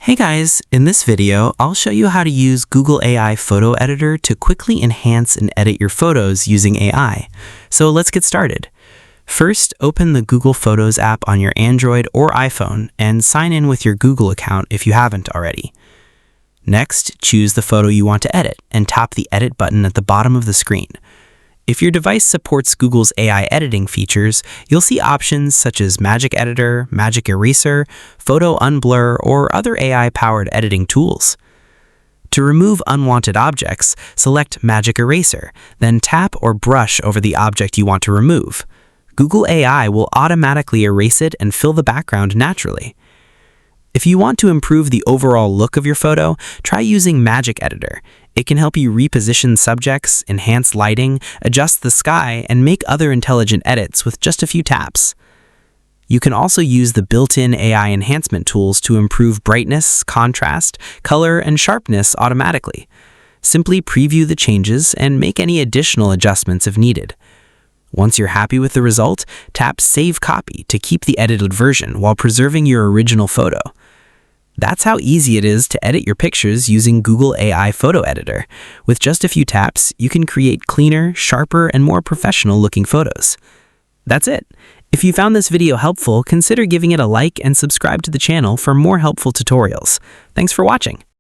Hey guys, in this video, I'll show you how to use Google AI Photo Editor to quickly enhance and edit your photos using AI. So let's get started. First, open the Google Photos app on your Android or iPhone and sign in with your Google account if you haven't already. Next, choose the photo you want to edit and tap the Edit button at the bottom of the screen. If your device supports Google's AI editing features, you'll see options such as Magic Editor, Magic Eraser, Photo Unblur, or other AI-powered editing tools. To remove unwanted objects, select Magic Eraser, then tap or brush over the object you want to remove. Google AI will automatically erase it and fill the background naturally. If you want to improve the overall look of your photo, try using Magic Editor. It can help you reposition subjects, enhance lighting, adjust the sky, and make other intelligent edits with just a few taps. You can also use the built-in AI enhancement tools to improve brightness, contrast, color, and sharpness automatically. Simply preview the changes and make any additional adjustments if needed. Once you're happy with the result, tap Save Copy to keep the edited version while preserving your original photo. That's how easy it is to edit your pictures using Google AI Photo Editor. With just a few taps, you can create cleaner, sharper, and more professional-looking photos. That's it. If you found this video helpful, consider giving it a like and subscribe to the channel for more helpful tutorials. Thanks for watching.